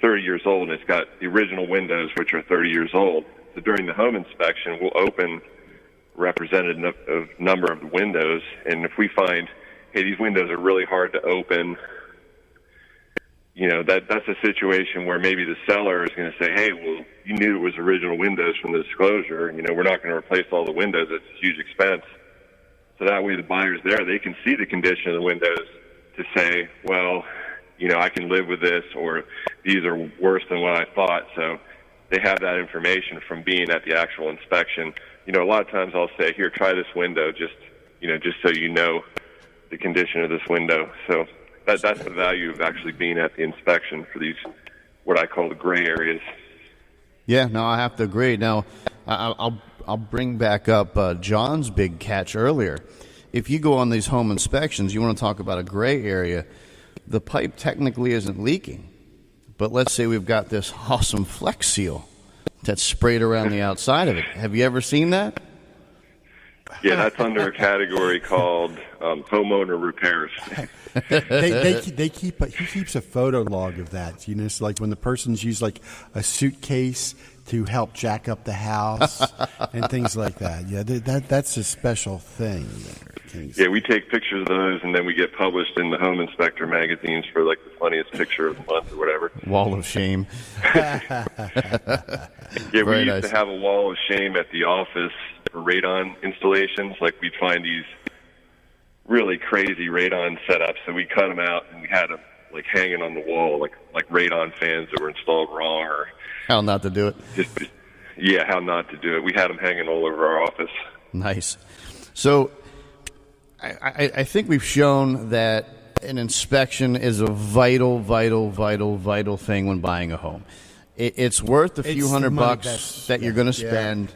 30 years old and it's got the original windows, which are 30 years old. So during the home inspection, we'll open representative number of the windows, and if we find, hey, these windows are really hard to open, that's a situation where maybe the seller is going to say, hey, well, you knew it was original windows from the disclosure. We're not going to replace all the windows. It's a huge expense. So that way the buyer's there, they can see the condition of the windows to say, well, I can live with this, or these are worse than what I thought. So they have that information from being at the actual inspection. A lot of times I'll say, here, try this window, just so you know the condition of this window. So that's the value of actually being at the inspection for these, what I call the gray areas. Yeah, no, I have to agree. Now, I'll bring back up John's big catch earlier. If you go on these home inspections, you want to talk about a gray area, the pipe technically isn't leaking. But let's say we've got this awesome Flex Seal that's sprayed around the outside of it. Have you ever seen that? Yeah, that's under a category called homeowner repairs. He keeps a photo log of that. It's like when the person's used like a suitcase to help jack up the house and things like that. Yeah, that's a special thing there. Yeah, we take pictures of those, and then we get published in the home inspector magazines for like the funniest picture of the month or whatever. Wall of shame. Yeah, we used to have a wall of shame at the office for radon installations. Like we'd find these really crazy radon setup, so we cut them out and we had them like hanging on the wall, like radon fans that were installed wrong, or How not to do it. how not to do it. We had them hanging all over our office. Nice. So I think we've shown that an inspection is a vital thing when buying a home. It's worth a few $100 that you're going to spend.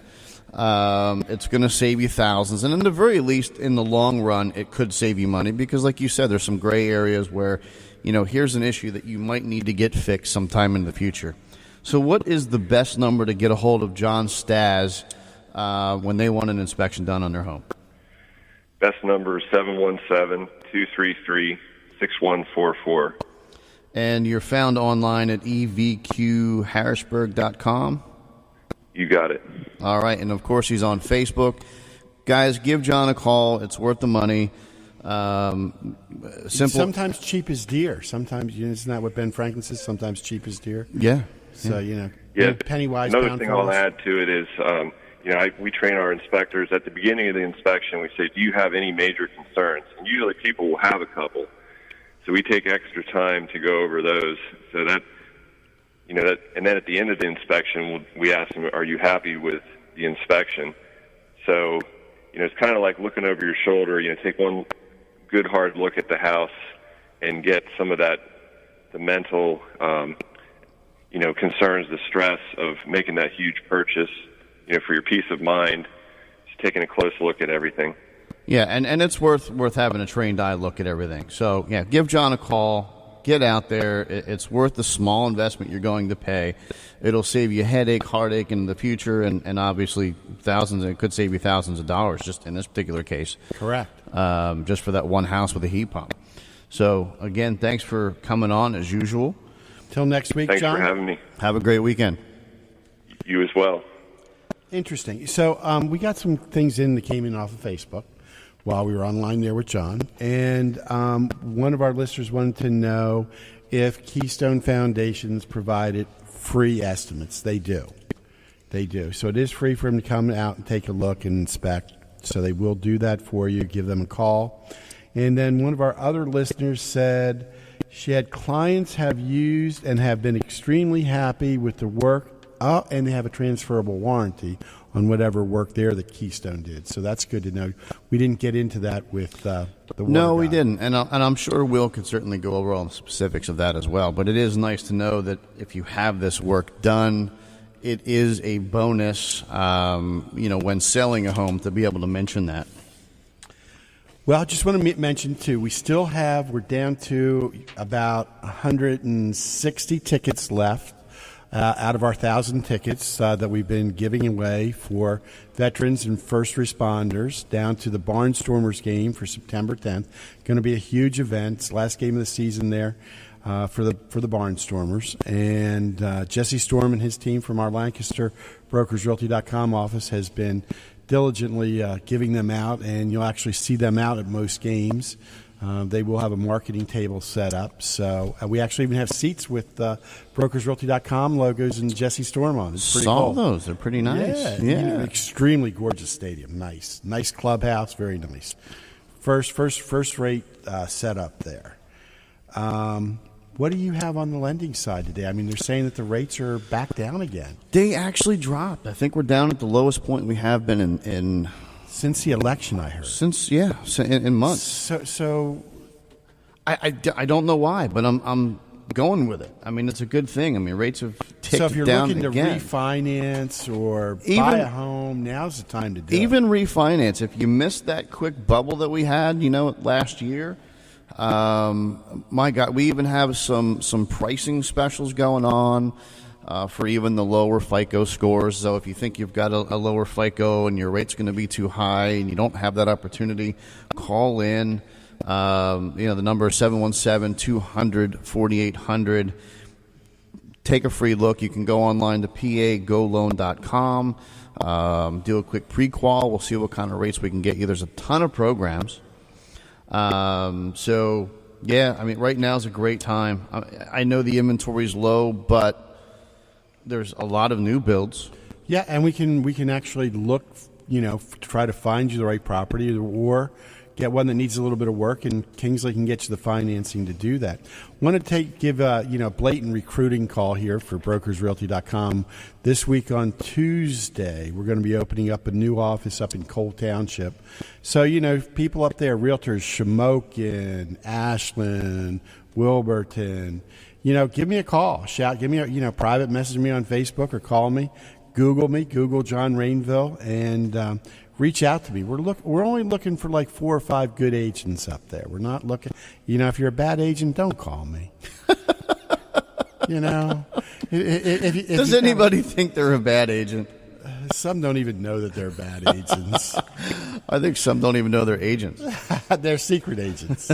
It's going to save you thousands. And in the very least, in the long run, it could save you money because, like you said, there's some gray areas where, here's an issue that you might need to get fixed sometime in the future. So what is the best number to get a hold of John Stas when they want an inspection done on their home? Best number is 717-233-6144. And you're found online at evqharrisburg.com? You got it. All right, and of course he's on Facebook. Guys, give John a call. It's worth the money. Simple. Sometimes cheap is dear. Sometimes, isn't that what Ben Franklin says? Sometimes cheap is dear. Yeah. So, penny wise, Another pound thing foolish. I'll add to it is, we train our inspectors at the beginning of the inspection. We say, do you have any major concerns? And usually people will have a couple. So we take extra time to go over those so that, and then at the end of the inspection, we ask them, are you happy with the inspection? So, it's kind of like looking over your shoulder, take one good hard look at the house and get some of that, the mental, concerns, the stress of making that huge purchase, for your peace of mind, just taking a close look at everything. Yeah, and it's worth having a trained eye look at everything. So, give John a call. Get out there. It's worth the small investment you're going to pay. It'll save you headache, heartache in the future, and obviously thousands. It could save you thousands of dollars just in this particular case. Correct. Just for that one house with a heat pump. So, again, thanks for coming on as usual. Till next week, Thanks John. for having me. Have a great weekend. You as well. Interesting. So we got some things that came in off of Facebook while we were online there with John. And one of our listeners wanted to know if Keystone Foundations provided free estimates. They do. They do. So it is free for them to come out and take a look and inspect. So they will do that for you. Give them a call. And then one of our other listeners said she had clients have used and have been extremely happy with the work, and they have a transferable warranty on whatever work there that Keystone did. So that's good to know. We didn't get into that with the No, we didn't. And I'm sure Will could certainly go over all the specifics of that as well. But it is nice to know that if you have this work done, it is a bonus, when selling a home to be able to mention that. Well, I just want to mention, too, we're down to about 160 tickets left out of our 1,000 tickets that we've been giving away for veterans and first responders down to the Barnstormers game for September 10th. Going to be a huge event. It's the last game of the season there for the Barnstormers. And Jesse Storm and his team from our Lancaster brokersrealty.com office has been diligently giving them out, and you'll actually see them out at most games. They will have a marketing table set up. So we actually even have seats with brokersrealty.com logos and Jesse Storm on. It's pretty cool. Those. They're pretty nice. Yeah. Extremely gorgeous stadium. Nice clubhouse. Very nice. First rate setup there. What do you have on the lending side today? I mean, they're saying that the rates are back down again. They actually dropped. I think we're down at the lowest point we have been in since the election, I heard. In months. So I don't know why, but I'm going with it. I mean, it's a good thing. I mean, rates have ticked down. So if you're looking again. to refinance or buy a home, now's the time to do it. Even refinance. If you missed that quick bubble that we had, last year, my God, we even have some pricing specials going on. For even the lower FICO scores. So if you think you've got a lower FICO and your rate's going to be too high and you don't have that opportunity, call in. The number is 717-200-4800. Take a free look. You can go online to pagoloan.com. Do a quick pre-qual. We'll see what kind of rates we can get you. There's a ton of programs. Right now is a great time. I know the inventory's low, but there's a lot of new builds. Yeah, and we can actually look, to try to find you the right property, or get one that needs a little bit of work, and Kingsley can get you the financing to do that. Want to give a blatant recruiting call here for brokersrealty.com. This week on Tuesday, we're going to be opening up a new office up in Cole Township. So, people up there, realtors, Shamokin, Ashland, Wilburton, give me a call. Give me a, private message me on Facebook or call me. Google John Rainville, and reach out to me. We're only looking for like 4 or 5 good agents up there. We're not looking, if you're a bad agent, don't call me. Does anybody think they're a bad agent? Some don't even know that they're bad agents. I think some don't even know they're agents. They're secret agents.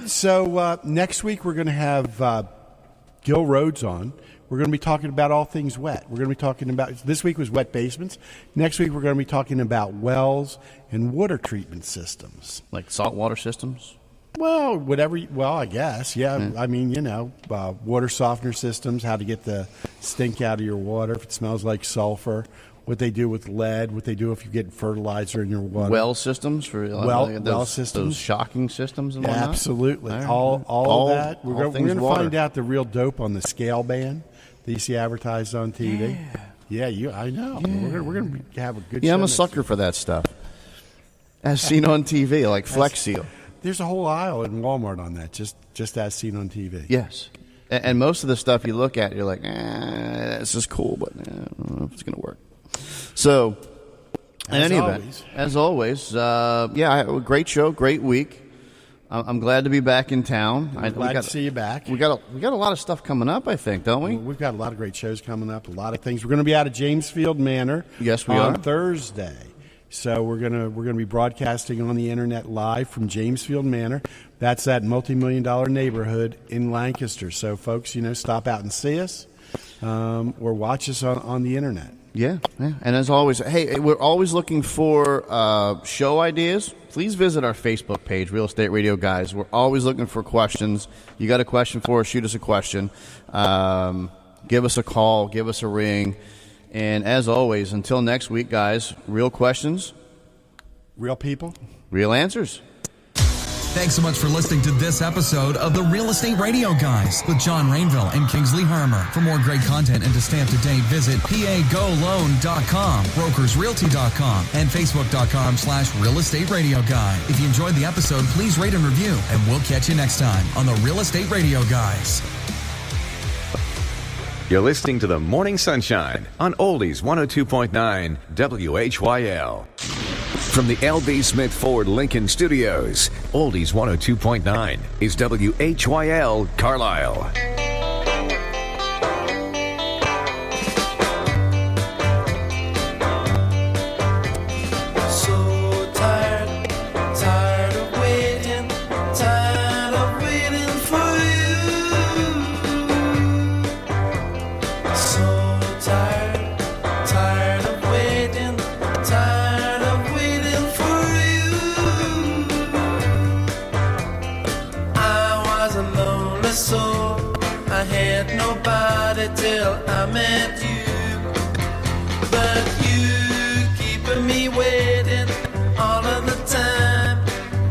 So next week we're going to have Gil Rhodes on. We're going to be talking about all things wet. We're going to be talking about, this week was wet basements. Next week we're going to be talking about wells and water treatment systems. Like saltwater systems? Well, I guess, yeah. I mean, water softener systems, how to get the stink out of your water if it smells like sulfur, what they do with lead, what they do if you get fertilizer in your water. Well systems for well systems, those shocking systems and whatnot. Absolutely, Right. all of that. We're going to water. find out the real dope on the scale ban that you see advertised on TV. Yeah, I know. Yeah. We're going to have a good. Yeah, show I'm a next sucker week. for that stuff. As seen on TV, like Flex Seal. There's a whole aisle in Walmart on that, just as seen on TV. Yes. And most of the stuff you look at, you're like, this is cool, but I don't know if it's going to work. So, in any event, as always, a great show, great week. I'm glad to be back in town. I'm glad to see you back. We got a lot of stuff coming up, I think, don't we? We've got a lot of great shows coming up, a lot of things. We're going to be out at Jamesfield Manor. Yes, we on are. Thursday. So we're gonna be broadcasting on the internet live from Jamesfield Manor. That's that multi-million-dollar neighborhood in Lancaster. So folks, stop out and see us, or watch us on the internet. Yeah. And as always, hey, we're always looking for show ideas. Please visit our Facebook page, Real Estate Radio Guys. We're always looking for questions. You got a question for us, shoot us a question. Give us a call, give us a ring. And as always, until next week, guys, real questions, real people, real answers. Thanks so much for listening to this episode of the Real Estate Radio Guys with John Rainville and Kingsley Harmer. For more great content and to stay up to date, visit pagoloan.com, brokersrealty.com, and facebook.com/Real Estate Radio Guy. If you enjoyed the episode, please rate and review, and we'll catch you next time on the Real Estate Radio Guys. You're listening to the Morning Sunshine on Oldies 102.9 WHYL. From the L.B. Smith Ford Lincoln Studios, Oldies 102.9 is WHYL Carlisle. Till I met you, but you keeping me waiting all of the time.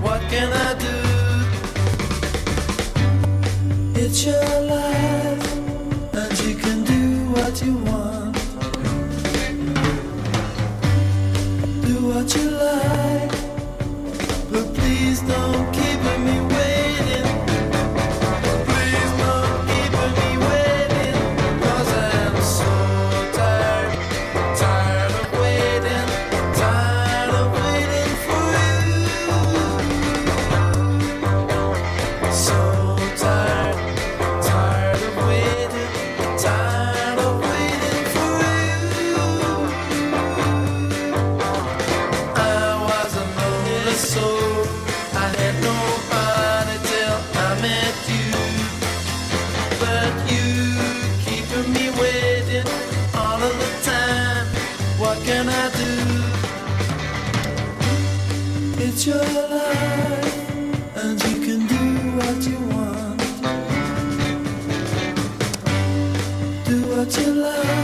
What can I do? It's your life, and you can do what you want. Do what you like, but please don't keep me waiting. Please don't keep me waiting. It's your life, and you can do what you want. Do what you like.